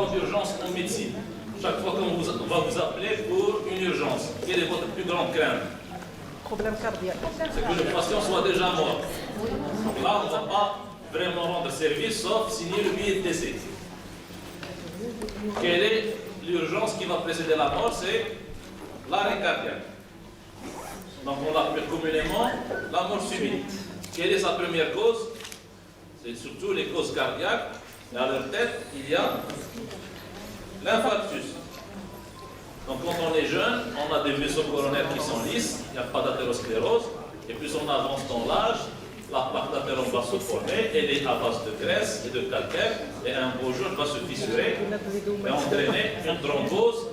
grande urgence en médecine? Chaque fois qu'on va vous appeler pour une urgence, quelle est votre plus grande crainte? Problème cardiaque. C'est que le patient soit déjà mort. Donc là, on ne va pas vraiment rendre service, sauf signer le billet de décès. Quelle est l'urgence qui va précéder la mort? C'est l'arrêt cardiaque. Donc on l'appelle communément la mort subite. Quelle est sa première cause? C'est surtout les causes cardiaques. Et à leur tête, il y a l'infarctus. Donc quand on est jeune, on a des vaisseaux coronaires qui sont lisses, il n'y a pas d'athérosclérose, et plus on avance dans l'âge, la plaque d'athérome va se former, elle est à base de graisse et de calcaire, et un beau jour va se fissurer et entraîner une thrombose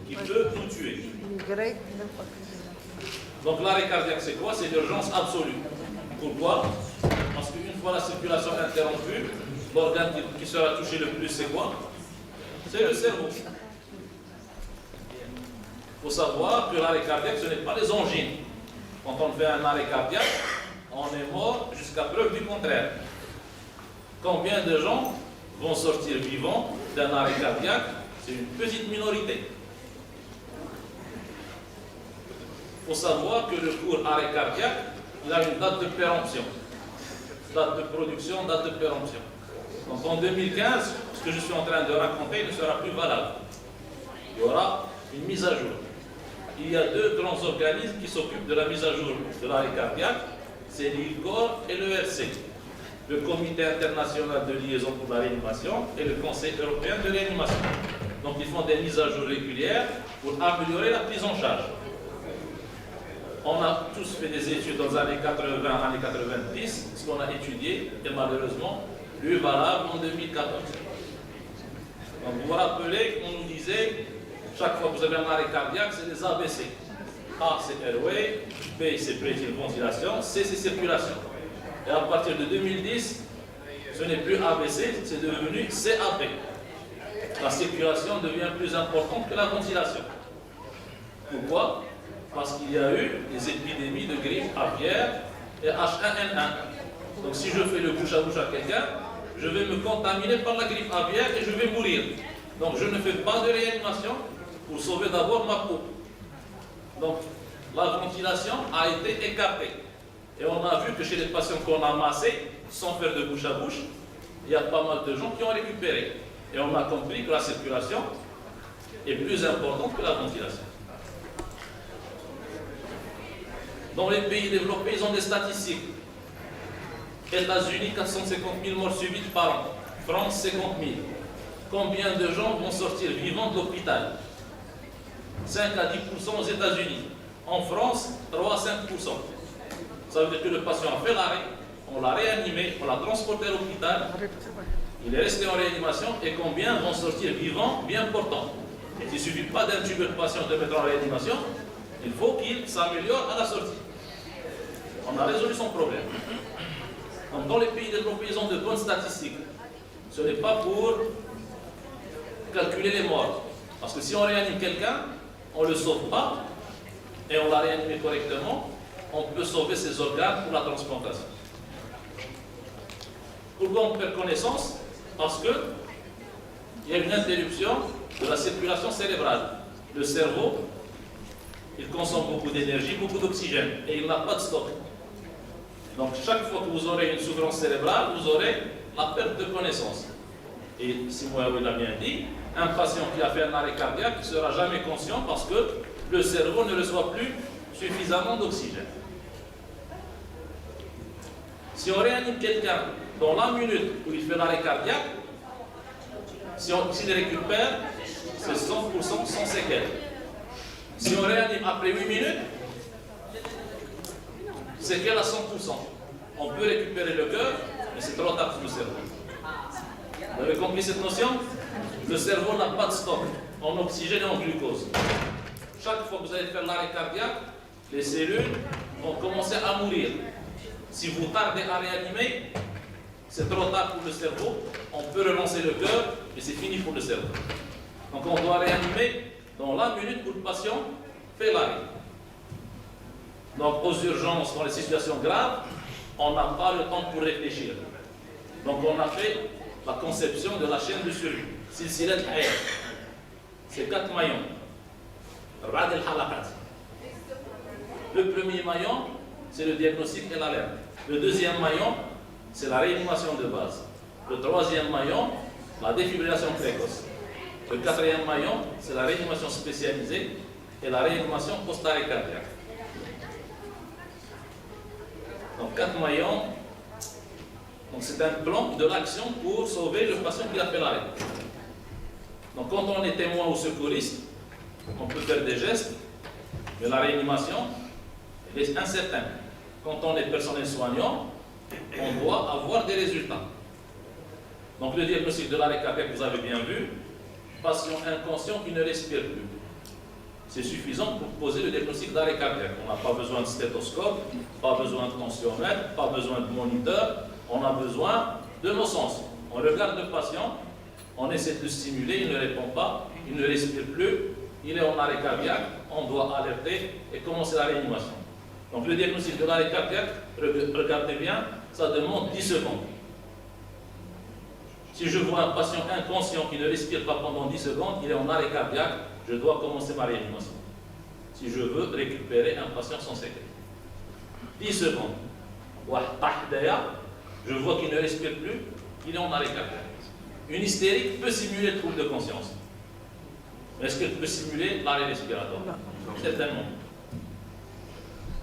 qui peut nous tuer. Donc l'arrêt cardiaque c'est quoi? C'est l'urgence absolue. Pourquoi? Parce qu'une fois la circulation interrompue, l'organe qui sera touché le plus c'est quoi? C'est le cerveau. Il faut savoir que l'arrêt cardiaque, ce n'est pas les angines. Quand on fait un arrêt cardiaque, on est mort jusqu'à preuve du contraire. Combien de gens vont sortir vivants d'un arrêt cardiaque? C'est une petite minorité. Il faut savoir que le court arrêt cardiaque, il a une date de péremption. Date de production, date de péremption. Donc en 2015, ce que je suis en train de raconter ne sera plus valable. Il y aura une mise à jour. Il y a deux grands organismes qui s'occupent de la mise à jour de l'arrêt cardiaque, c'est l'ILCOR et le RC, le Comité international de liaison pour la réanimation et le Conseil européen de réanimation. Donc ils font des mises à jour régulières pour améliorer la prise en charge. On a tous fait des études dans les années 80, années 90, ce qu'on a étudié est malheureusement plus valable en 2014. Donc vous vous rappelez qu'on nous disait, chaque fois que vous avez un arrêt cardiaque, c'est des ABC. A c'est airway, B c'est ventilation, C c'est circulation. Et à partir de 2010, ce n'est plus ABC, c'est devenu CAP. La circulation devient plus importante que la ventilation. Pourquoi? Parce qu'il y a eu des épidémies de grippe aviaire et H1N1. Donc si je fais le bouche à bouche à quelqu'un, je vais me contaminer par la grippe aviaire et je vais mourir. Donc je ne fais pas de réanimation pour sauver d'abord ma peau. Donc la ventilation a été écartée. Et on a vu que chez les patients qu'on a massés, sans faire de bouche à bouche, il y a pas mal de gens qui ont récupéré. Et on a compris que la circulation est plus importante que la ventilation. Dans les pays développés, ils ont des statistiques. États-Unis, 450 000 morts subites par an. France, 50 000. Combien de gens vont sortir vivants de l'hôpital? 5 à 10% aux États-Unis. En France, 3 à 5%. Ça veut dire que le patient a fait l'arrêt, on l'a réanimé, on l'a transporté à l'hôpital, il est resté en réanimation, et combien vont sortir vivants, bien portants? Il ne suffit pas d'intuber le patient de mettre en réanimation, il faut qu'il s'améliore à la sortie. On a résolu son problème. Donc dans les pays développés, ils ont de bonnes statistiques. Ce n'est pas pour calculer les morts. Parce que si on réanime quelqu'un, on ne le sauve pas, et on l'a réanimé correctement, on peut sauver ses organes pour la transplantation. Pourquoi on perd connaissance? Parce qu'il y a une interruption de la circulation cérébrale. Le cerveau, il consomme beaucoup d'énergie, beaucoup d'oxygène, et il n'a pas de stock. Donc chaque fois que vous aurez une souffrance cérébrale, vous aurez la perte de connaissance. Et Simoaoui l'a bien dit, un patient qui a fait un arrêt cardiaque ne sera jamais conscient parce que le cerveau ne reçoit plus suffisamment d'oxygène. Si on réanime quelqu'un dans la minute où il fait l'arrêt cardiaque, s'il récupère, c'est 100% sans séquelles. Si on réanime après 8 minutes, séquelles à 100%. On peut récupérer le cœur, mais c'est trop tard pour le cerveau. Vous avez compris cette notion? Le cerveau n'a pas de stock en oxygène et en glucose. Chaque fois que vous allez faire l'arrêt cardiaque, les cellules vont commencer à mourir. Si vous tardez à réanimer, c'est trop tard pour le cerveau. On peut relancer le cœur et c'est fini pour le cerveau. Donc on doit réanimer dans la minute où le patient fait l'arrêt. Donc aux urgences, dans les situations graves, on n'a pas le temps pour réfléchir. Donc on a fait la conception de la chaîne de survie. سلسلة الحياة. C'est 4 maillons. 4 الحلقات. Le premier maillon, c'est le diagnostic et l'alerte. Le deuxième maillon, c'est la réanimation de base. Le troisième maillon, la défibrillation précoce. Le quatrième maillon, c'est la réanimation spécialisée et la réanimation post-arrêt cardiaque. Donc 4 maillons. Donc c'est un plan de l'action pour sauver le patient qui a fait l'arrêt. Donc quand on est témoin ou secouriste, on peut faire des gestes, mais la réanimation est incertaine. Quand on est personnel soignant, on doit avoir des résultats. Donc le diagnostic de l'arrêt cardiaque, vous avez bien vu, patient inconscient qui ne respire plus. C'est suffisant pour poser le diagnostic d'arrêt cardiaque. On n'a pas besoin de stéthoscope, pas besoin de tensiomètre, pas besoin de moniteur, on a besoin de nos sens. On regarde le patient, on essaie de le stimuler, il ne répond pas, il ne respire plus, il est en arrêt cardiaque, on doit alerter et commencer la réanimation. Donc le diagnostic de l'arrêt cardiaque, regardez bien, ça demande 10 secondes. Si je vois un patient inconscient qui ne respire pas pendant 10 secondes, il est en arrêt cardiaque, je dois commencer ma réanimation. Si je veux récupérer un patient sans séquelles. 10 secondes. Je vois qu'il ne respire plus, il est en arrêt cardiaque. Une hystérique peut simuler le trouble de conscience. Mais est-ce qu'elle peut simuler l'arrêt respiratoire? Certainement.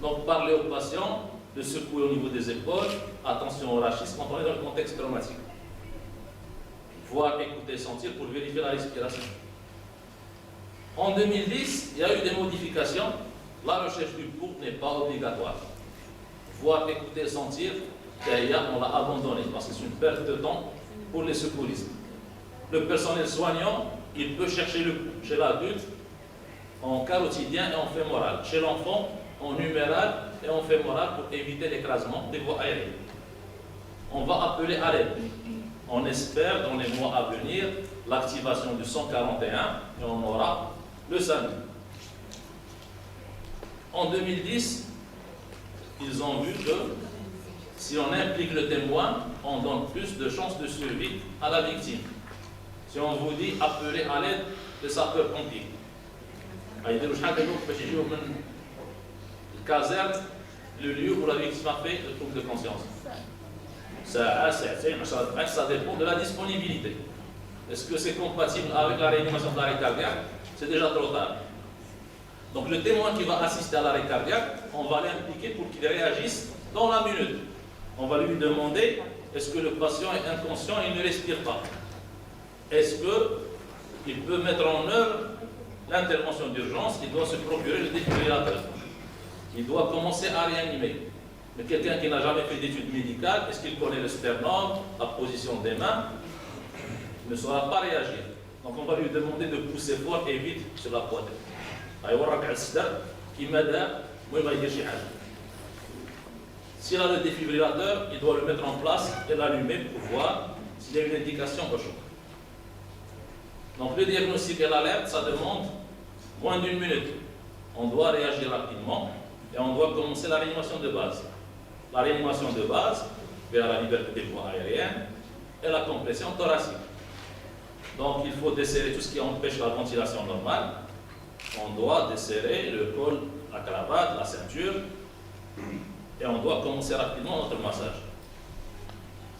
Donc parler au patient, de secouer au niveau des épaules, attention au rachis quand on est dans le contexte traumatique. Voir, écouter, sentir pour vérifier la respiration. En 2010, il y a eu des modifications. La recherche du pouls n'est pas obligatoire. Voir, écouter, sentir, on l'a abandonné parce que c'est une perte de temps pour les secouristes. Le personnel soignant, il peut chercher le pouls chez l'adulte en carotidien et en fémoral. Chez l'enfant, en numéral et en fémoral pour éviter l'écrasement des voies aériennes. On va appeler à l'aide. On espère dans les mois à venir l'activation du 141 et on aura le SAMU. En 2010, ils ont vu que si on implique le témoin, on donne plus de chances de survie à la victime. Si on vous dit appeler à l'aide des sapeurs-pompiers, caserne, le lieu où la victime a fait le trouble de conscience. Ça dépend de la disponibilité. Est-ce que c'est compatible avec la réanimation de l'arrêt cardiaque? C'est déjà trop tard. Donc le témoin qui va assister à l'arrêt cardiaque, on va l'impliquer pour qu'il réagisse dans la minute. On va lui demander, est-ce que le patient est inconscient et il ne respire pas? Est-ce qu'il peut mettre en œuvre l'intervention d'urgence? Il doit se procurer le défibrillateur. Il doit commencer à réanimer. Mais quelqu'un qui n'a jamais fait d'études médicales, est-ce qu'il connaît le sternum, la position des mains? Il ne saura pas réagir. Donc on va lui demander de pousser fort et vite sur la poitrine. S'il a le défibrillateur, il doit le mettre en place et l'allumer pour voir s'il y a une indication au choc. Donc le diagnostic et l'alerte, ça demande moins d'1 minute. On doit réagir rapidement et on doit commencer la réanimation de base. La réanimation de base vers la liberté des voies aériennes et la compression thoracique. Donc il faut desserrer tout ce qui empêche la ventilation normale. On doit desserrer le col, la cravate, la ceinture et on doit commencer rapidement notre massage.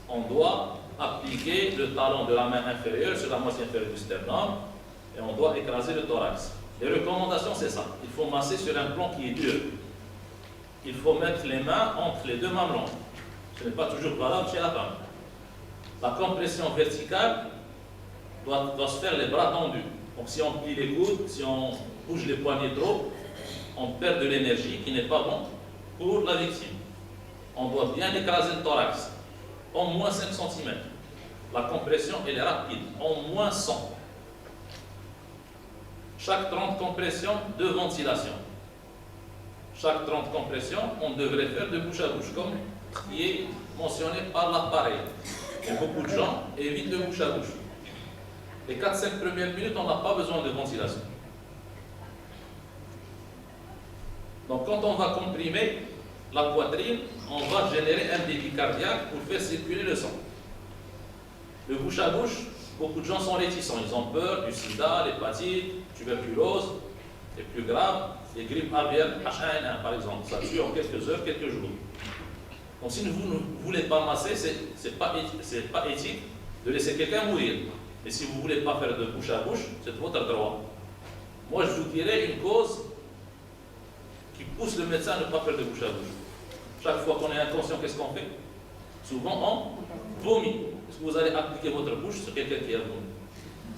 On doit appliquer le talon de la main inférieure sur la moitié inférieure du sternum et on doit écraser le thorax. Les recommandations, c'est ça. Il faut masser sur un plan qui est dur. Il faut mettre les mains entre les deux mamelons. Ce n'est pas toujours valable chez la femme. La compression verticale doit se faire les bras tendus. Donc si on plie les coudes, si on bouge les poignets trop, on perd de l'énergie qui n'est pas bon pour la victime. On doit bien écraser le thorax, au moins 5 cm. La compression, elle est rapide, au moins 100. Chaque 30 compressions, 2 ventilations. Chaque 30 compressions, on devrait faire de bouche à bouche, comme qui est mentionné par l'appareil. Et beaucoup de gens évitent de bouche à bouche. Les 4-5 premières minutes, on n'a pas besoin de ventilation. Donc quand on va comprimer la poitrine, on va générer un débit cardiaque pour faire circuler le sang. Le bouche à bouche, beaucoup de gens sont réticents. Ils ont peur du sida, l'hépatite, tuberculose, et plus grave, les grippes aviaires H1N1 par exemple. Ça tue en quelques heures, quelques jours. Donc si vous ne voulez pas masser, ce n'est pas éthique de laisser quelqu'un mourir. Et si vous ne voulez pas faire de bouche à bouche, c'est votre droit. Moi, je vous dirais une cause qui pousse le médecin à ne pas faire de bouche à bouche. Chaque fois qu'on est inconscient, qu'est-ce qu'on fait? Souvent, on vomit. Est-ce que vous allez appliquer votre bouche sur quelqu'un qui a vomi?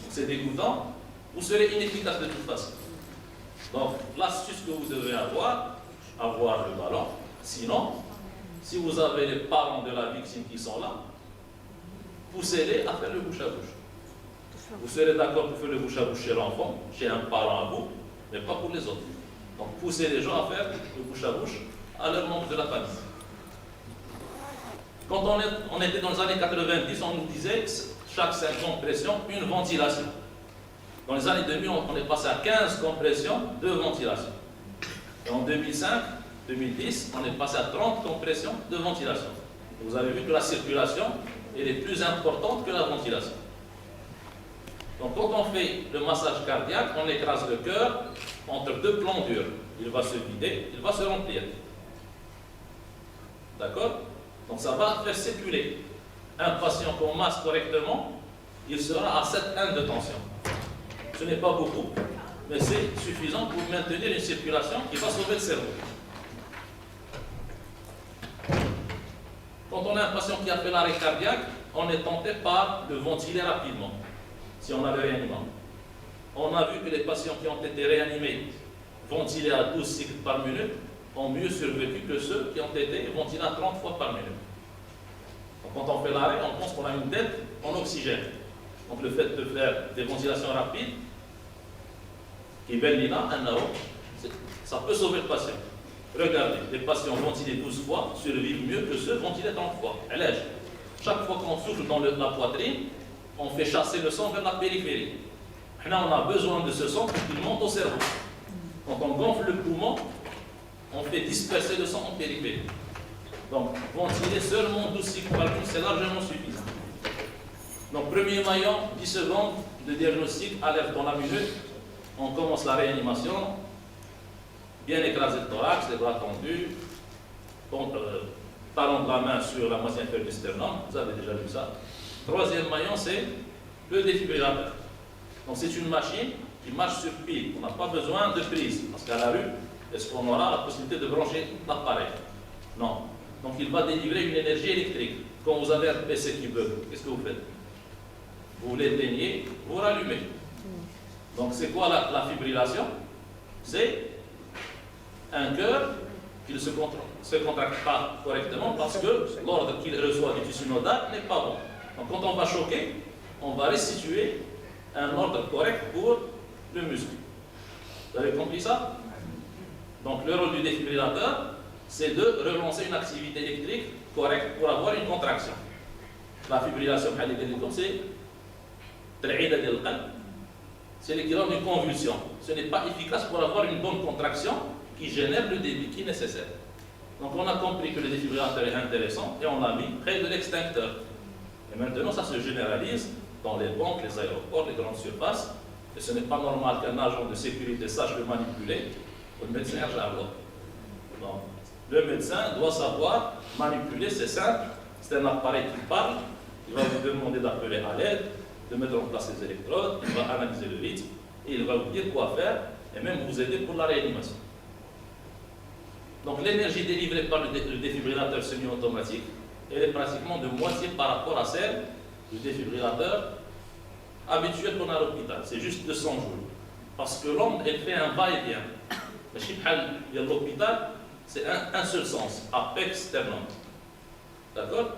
C'est dégoûtant. Vous serez inefficace de toute façon. Donc, l'astuce que vous devez avoir le ballon. Sinon, si vous avez les parents de la victime qui sont là, poussez-les à faire le bouche à bouche. Vous serez d'accord pour faire le bouche à bouche chez l'enfant, chez un parent à vous, mais pas pour les autres. Donc, poussez les gens à faire le bouche à bouche à leur membre de la famille. Quand on était dans les années 90, on nous disait chaque 5 compressions, une ventilation. Dans les années 2000, on est passé à 15 compressions, 2 ventilations. Et en 2005, 2010, on est passé à 30 compressions, 2 ventilations. Vous avez vu que la circulation elle est plus importante que la ventilation. Donc quand on fait le massage cardiaque, on écrase le cœur entre 2 plombs durs. Il va se vider, il va se remplir. D'accord? Donc ça va faire circuler. Un patient qu'on masse correctement, il sera à 7,1 de tension. Ce n'est pas beaucoup, mais c'est suffisant pour maintenir une circulation qui va sauver le cerveau. Quand on a un patient qui a fait l'arrêt cardiaque, on est tenté par le ventiler rapidement, si on a le réanimant. On a vu que les patients qui ont été réanimés, ventilés à 12 cycles par minute, ont mieux survécu que ceux qui ont été ventilés à 30 fois par minute. Donc quand on fait l'arrêt, on pense qu'on a une dette en oxygène. Donc le fait de faire des ventilations rapides, ça peut sauver le patient. Regardez, les patients ventilés 12 fois survivent mieux que ceux ventilés 30 fois. Chaque fois qu'on souffle dans la poitrine, on fait chasser le sang vers la périphérie. Là, on a besoin de ce sang pour qu'il monte au cerveau. Quand on gonfle le poumon, on fait disperser le sang en périphérie. Donc, ventiler seulement 12 cycles par minute, c'est largement suffisant. Donc, premier maillon, 10 secondes de diagnostic, alerte dans la minute. On commence la réanimation. Bien écraser le thorax, les bras tendus. Talon de la main sur la moitié inférieure du sternum. Vous avez déjà vu ça. Troisième maillon, c'est le défibrillateur. Donc, c'est une machine qui marche sur pile. On n'a pas besoin de prise. Parce qu'à la rue, est-ce qu'on aura la possibilité de brancher l'appareil? Non. Donc, il va délivrer une énergie électrique. Quand vous avez un PC qui bug, qu'est-ce que vous faites? Vous l'éteignez, vous rallumez. Donc, c'est quoi la fibrillation? C'est un cœur qui ne se contracte pas correctement parce que l'ordre qu'il reçoit du tissu nodal n'est pas bon. Donc, quand on va choquer, on va restituer un ordre correct pour le muscle. Vous avez compris ça? Donc, le rôle du défibrillateur, c'est de relancer une activité électrique correcte pour avoir une contraction. La fibrillation, c'est l'équivalent d'une convulsion. Ce n'est pas efficace pour avoir une bonne contraction qui génère le débit qui est nécessaire. Donc on a compris que le défibrillateur est intéressant et on l'a mis près de l'extincteur. Et maintenant ça se généralise dans les banques, les aéroports, les grandes surfaces. Et ce n'est pas normal qu'un agent de sécurité sache le manipuler. Le médecin donc, le médecin doit savoir manipuler, c'est simple. C'est un appareil qui parle. Il va vous demander d'appeler à l'aide, de mettre en place les électrodes, il va analyser le rythme et il va vous dire quoi faire et même vous aider pour la réanimation. Donc l'énergie délivrée par le défibrillateur semi-automatique, elle est pratiquement de moitié par rapport à celle du défibrillateur habituel qu'on a à l'hôpital. C'est juste 200 joules. Parce que l'onde, elle fait un va-et-vient. L'hôpital, c'est un seul sens, apex sternum. D'accord?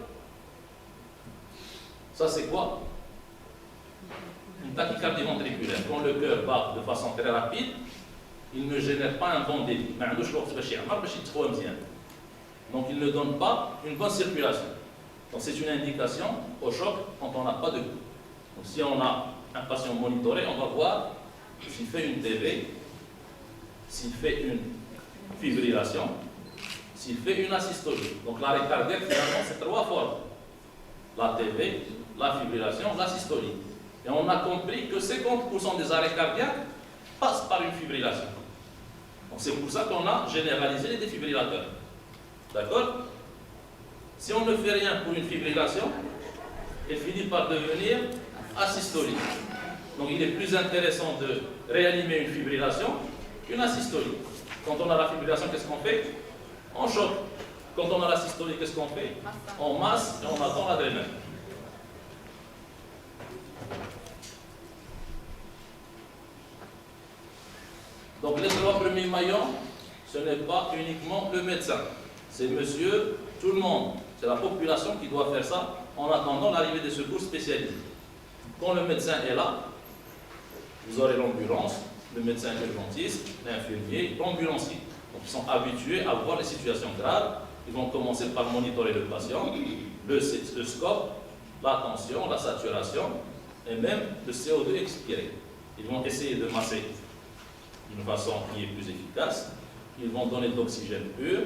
Ça c'est quoi? Une tachycardie ventriculaire. Quand le cœur bat de façon très rapide, il ne génère pas un bon débit. Donc il ne donne pas une bonne circulation. Donc c'est une indication au choc quand on n'a pas de coup. Donc si on a un patient monitoré, on va voir s'il fait une TV, s'il fait une fibrillation, s'il fait une asystolie. Donc l'arrêt cardiaque, finalement, c'est 3 formes. La TV, la fibrillation, la systolie. Et on a compris que 50% des arrêts cardiaques passent par une fibrillation. Donc c'est pour ça qu'on a généralisé les défibrillateurs. D'accord? Si on ne fait rien pour une fibrillation, elle finit par devenir asystolique. Donc il est plus intéressant de réanimer une fibrillation qu'une asystolie. Quand on a la fibrillation, qu'est-ce qu'on fait? On choque. Quand on a la systolie, qu'est-ce qu'on fait? On masse et on attend l'adrénaline. Donc les trois premiers maillons, ce n'est pas uniquement le médecin. C'est monsieur, tout le monde. C'est la population qui doit faire ça en attendant l'arrivée des secours spécialisés. Quand le médecin est là, vous aurez l'ambulance, le médecin urgentiste, l'infirmier, l'ambulancier. Donc ils sont habitués à voir les situations graves. Ils vont commencer par monitorer le patient, le scope, la tension, la saturation et même le CO2 expiré. Ils vont essayer de masser d'une façon qui est plus efficace. Ils vont donner de l'oxygène pur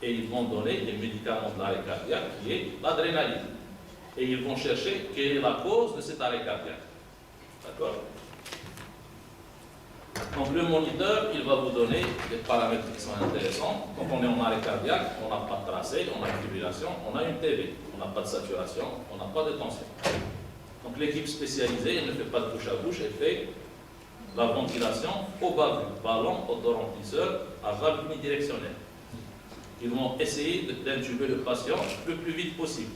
et ils vont donner les médicaments de l'arrêt cardiaque qui est l'adrénaline. Et ils vont chercher quelle est la cause de cet arrêt cardiaque. D'accord? Donc le moniteur, il va vous donner des paramètres qui sont intéressants. Quand on est en arrêt cardiaque, on n'a pas de tracé, on a une fibrillation, on a une TV, on n'a pas de saturation, on n'a pas de tension. Donc l'équipe spécialisée, elle ne fait pas de bouche à bouche, elle fait la ventilation au bas ballon autoremplisseur à valve unidirectionnelle. Ils vont essayer d'intuber le patient le plus vite possible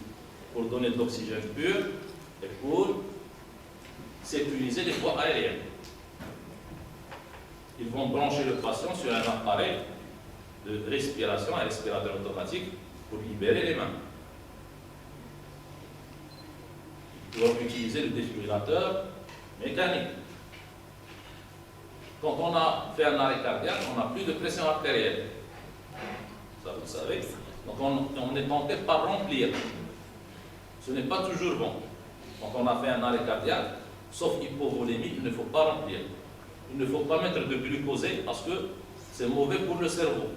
pour donner de l'oxygène pur et pour sécuriser les voies aériennes. Ils vont brancher le patient sur un appareil de respiration, un respirateur automatique, pour libérer les mains. Ils vont utiliser le défibrillateur mécanique. Quand on a fait un arrêt cardiaque, on n'a plus de pression artérielle. Ça, vous le savez. Donc on est tenté par remplir. Ce n'est pas toujours bon. Quand on a fait un arrêt cardiaque, sauf hypovolémie, il ne faut pas remplir. Il ne faut pas mettre de glucosé parce que c'est mauvais pour le cerveau.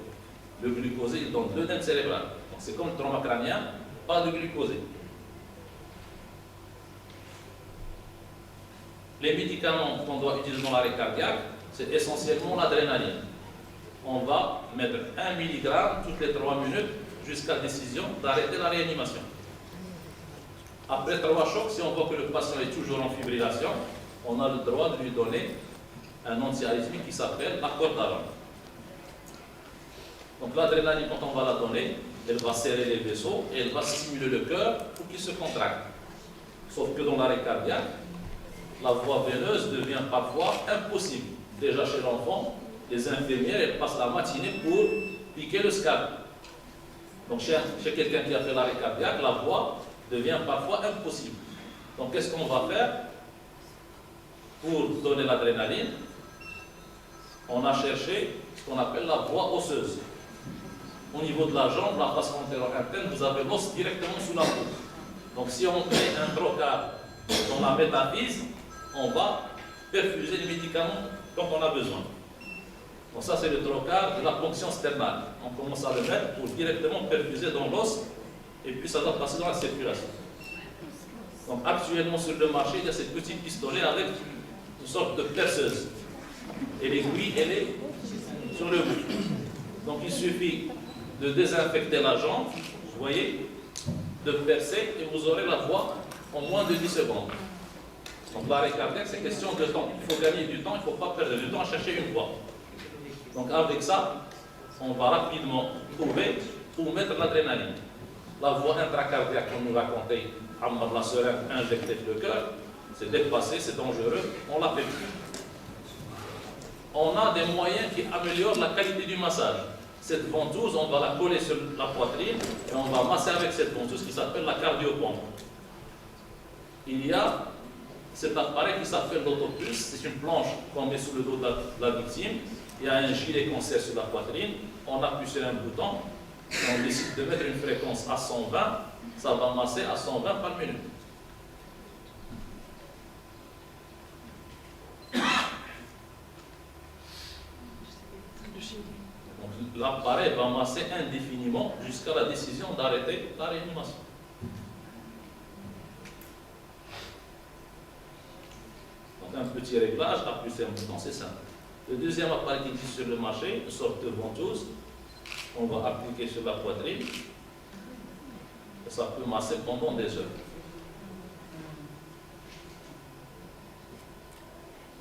Le glucosé, il donne de l'œdème cérébral. Donc c'est comme le trauma crânien, pas de glucosé. Les médicaments qu'on doit utiliser dans l'arrêt cardiaque, c'est essentiellement l'adrénaline. On va mettre 1 mg toutes les 3 minutes jusqu'à décision d'arrêter la réanimation. Après 3 chocs, si on voit que le patient est toujours en fibrillation, on a le droit de lui donner un antiarythmique qui s'appelle l'accordaron. Donc l'adrénaline, quand on va la donner, elle va serrer les vaisseaux et elle va stimuler le cœur pour qu'il se contracte. Sauf que dans l'arrêt cardiaque, la voie veineuse devient parfois impossible. Déjà chez l'enfant, les infirmières elles passent la matinée pour piquer le scalp. Donc chez quelqu'un qui a fait l'arrêt cardiaque, la voie devient parfois impossible. Donc qu'est-ce qu'on va faire pour donner l'adrénaline? On a cherché ce qu'on appelle la voie osseuse. Au niveau de la jambe, la face antéro-interne, vous avez l'os directement sous la peau. Donc si on met un trocar dans la métaphyse, on va perfuser les médicaments quand on a besoin. Donc ça c'est le trocar de la ponction sternale. On commence à le mettre pour directement perfuser dans l'os et puis ça doit passer dans la circulation. Donc actuellement sur le marché, il y a ces petits pistolets avec une sorte de perceuse. Et l'aiguille, elle est sur le bout. Donc il suffit de désinfecter la jambe, vous voyez, de percer et vous aurez la voie en moins de 10 secondes. Donc l'arrêt cardiaque, c'est question de temps. Il faut gagner du temps, il ne faut pas perdre du temps à chercher une voie. Donc avec ça, on va rapidement trouver où mettre l'adrénaline. La voie intracardiaque qu'on nous racontait, Ammar la seringue injectée le cœur, c'est dépassé, c'est dangereux, on l'a fait plus. On a des moyens qui améliorent la qualité du massage. Cette ventouse, on va la coller sur la poitrine et on va masser avec cette ventouse qui s'appelle la cardiopompe. Il y a cet appareil qui s'appelle l'autopulse, c'est une planche qu'on met sous le dos de la victime. Il y a un gilet qu'on serre sur la poitrine, on appuie sur un bouton, on décide de mettre une fréquence à 120, ça va masser à 120 par minute. L'appareil va masser indéfiniment jusqu'à la décision d'arrêter la réanimation. un petit réglage, appuyer un bouton, c'est simple. Le deuxième appareil qui existe sur le marché, une sorte de ventouse, on va appliquer sur la poitrine, et ça peut masser pendant des heures.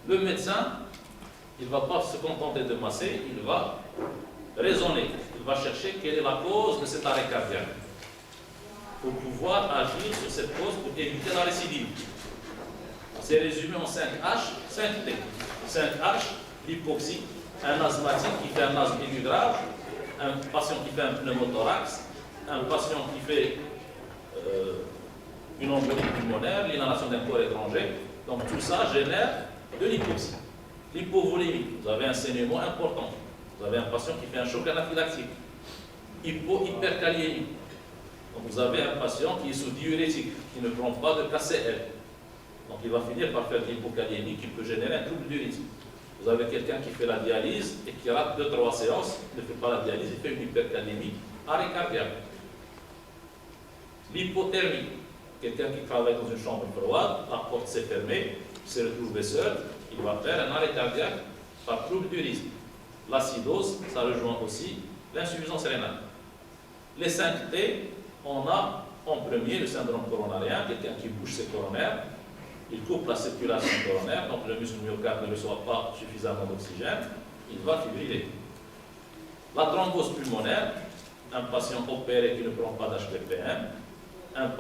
Le médecin, il ne va pas se contenter de masser, il va raisonner, il va chercher quelle est la cause de cet arrêt cardiaque pour pouvoir agir sur cette cause pour éviter la récidive. C'est résumé en 5H, 5T. 5H, l'hypoxie, un asthmatique qui fait un asthme aigu grave, un patient qui fait un pneumothorax, un patient qui fait une embolie pulmonaire, l'inhalation d'un corps étranger. Donc tout ça génère de l'hypoxie. L'hypovolémie, vous avez un saignement important. Vous avez un patient qui fait un choc anaphylactique. Hyperkaliémie. Donc vous avez un patient qui est sous diurétique, qui ne prend pas de KCL. Donc il va finir par faire de l'hypokaliémie qui peut générer un trouble du rythme. Vous avez quelqu'un qui fait la dialyse et qui rate 2-3 séances, ne fait pas la dialyse, il fait une hyperkaliémie, arrêt cardiaque. L'hypothermie, quelqu'un qui travaille dans une chambre froide, la porte s'est fermée, il s'est retrouvé seul, il va faire un arrêt cardiaque par trouble du rythme. L'acidose, ça rejoint aussi l'insuffisance rénale. Les 5T, on a en premier le syndrome coronarien, quelqu'un qui bouge ses coronaires, il coupe la circulation coronaire, donc le muscle myocarde ne reçoit pas suffisamment d'oxygène, il va fibriller. La thrombose pulmonaire, un patient opéré qui ne prend pas d'HPPM, une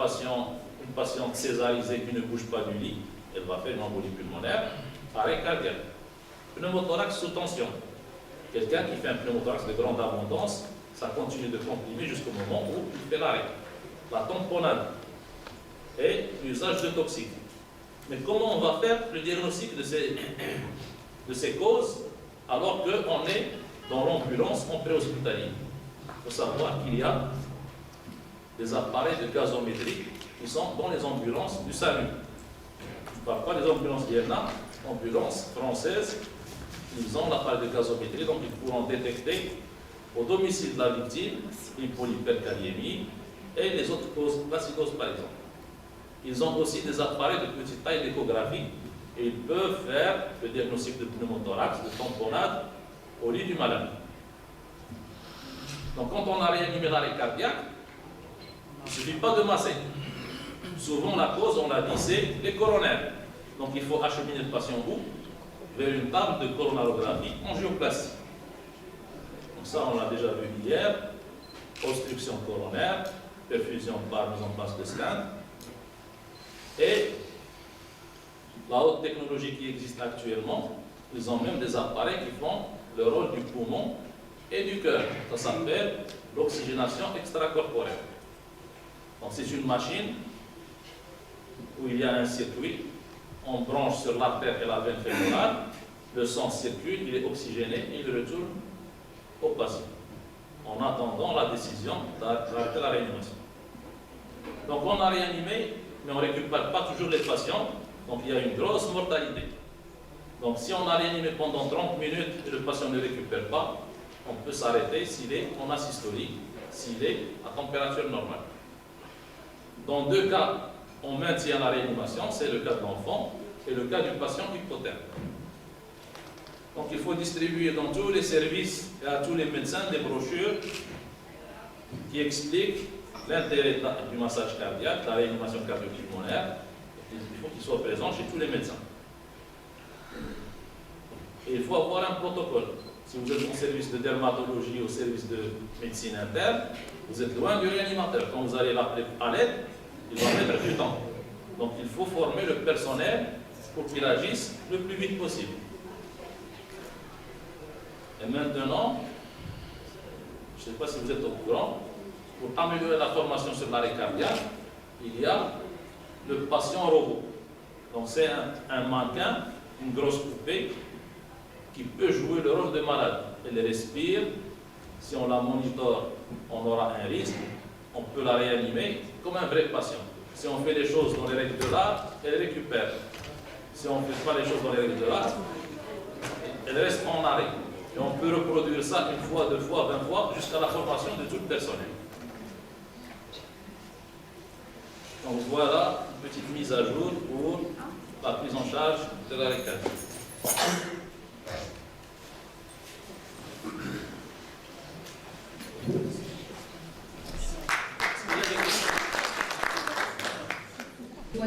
patiente césarisée qui ne bouge pas du lit, elle va faire une embolie pulmonaire, arrêt cardiaque. Pneumothorax sous tension, quelqu'un qui fait un pneumothorax de grande abondance, ça continue de comprimer jusqu'au moment où il fait l'arrêt. La tamponnade et l'usage de toxiques. Mais comment on va faire le diagnostic de ces causes alors qu'on est dans l'ambulance en préhospitalier? Il faut savoir qu'il y a des appareils de gazométrie qui sont dans les ambulances du SAMU. Je ne parle pas des ambulances d'IENA, ambulances françaises, ils ont l'appareil de gazométrie, donc ils pourront détecter au domicile de la victime l'hyperkaliémie et les autres causes, l'acidose par exemple. Ils ont aussi des appareils de petite taille d'échographie et ils peuvent faire le diagnostic de pneumothorax, de tamponnade au lit du malade. Donc quand on a réanimé l'arrêt cardiaque, il ne suffit pas de masser. Souvent la cause, on l'a dit, c'est les coronaires. Donc il faut acheminer le patient où? Vers une table de coronarographie angioplastie. Donc ça on l'a déjà vu hier, obstruction coronaire, perfusion par mise en place de stent. Et la haute technologie qui existe actuellement, ils ont même des appareils qui font le rôle du poumon et du cœur. Ça s'appelle l'oxygénation extracorporelle. Donc c'est une machine où il y a un circuit, on branche sur l'artère et la veine fémorale, le sang circule, il est oxygéné et il retourne au patient, en attendant la décision d'arrêter la réanimation. Donc on a réanimé, mais on ne récupère pas toujours les patients, donc il y a une grosse mortalité. Donc si on a réanimé pendant 30 minutes et le patient ne récupère pas, on peut s'arrêter s'il est en asystolie, s'il est à température normale. Dans deux cas, on maintient la réanimation, c'est le cas de l'enfant et le cas du patient hypotherme. Donc il faut distribuer dans tous les services et à tous les médecins des brochures qui expliquent l'intérêt du massage cardiaque, la réanimation cardio-pulmonaire. Il faut qu'il soit présent chez tous les médecins. Et il faut avoir un protocole. Si vous êtes en service de dermatologie ou au service de médecine interne, vous êtes loin du réanimateur. Quand vous allez l'appeler à l'aide, il va mettre du temps. Donc il faut former le personnel pour qu'il agisse le plus vite possible. Et maintenant, je ne sais pas si vous êtes au courant, pour améliorer la formation sur l'arrêt cardiaque, il y a le patient robot. Donc c'est un mannequin, une grosse poupée, qui peut jouer le rôle de malade. Elle respire, si on la monitore, on aura un risque, on peut la réanimer comme un vrai patient. Si on fait les choses dans les règles de l'art, elle récupère. Si on ne fait pas les choses dans les règles de l'art, elle reste en arrêt. Et on peut reproduire ça une fois, deux fois, 20 fois, jusqu'à la formation de tout le personnel. Donc voilà une petite mise à jour pour la prise en charge de l'arrêt cardiaque.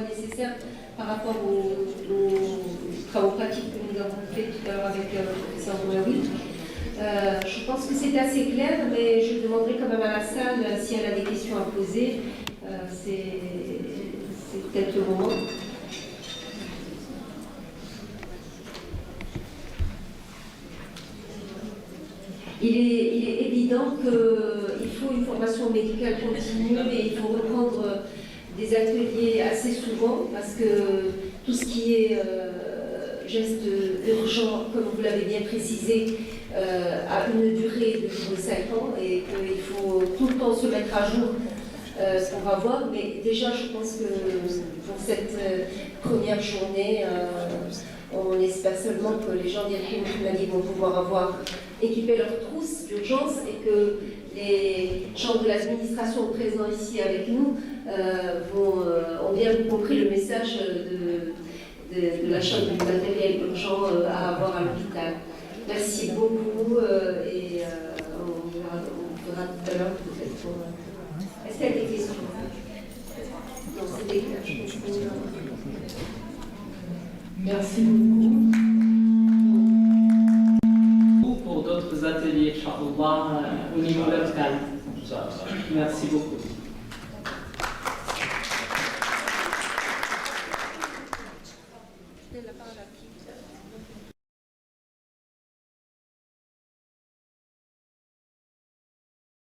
Nécessaire par rapport aux travaux pratiques que nous avons fait tout à l'heure avec le professeur Bouaoui. Je pense que c'est assez clair, mais je demanderai quand même à la salle si elle a des questions à poser. C'est peut-être le moment. Il est évident qu'il faut une formation médicale continue et il faut reprendre des ateliers assez souvent parce que tout ce qui est geste urgent, comme vous l'avez bien précisé, a une durée de 5 ans et qu'il faut tout le temps se mettre à jour ce qu'on va voir. Mais déjà, je pense que pour cette première journée, on espère seulement que les gens d'Yalhim vont pouvoir équiper leurs trousses d'urgence et que les gens de l'administration présents ici avec nous ont bien compris le message de l'achat du matériel urgent à avoir à l'hôpital. Merci beaucoup et on verra tout à l'heure peut-être. Est-ce qu'il y a des questions? Non, c'était clair, je pense que... Merci beaucoup. Pour d'autres ateliers, Inch'Allah, au niveau local. Merci beaucoup.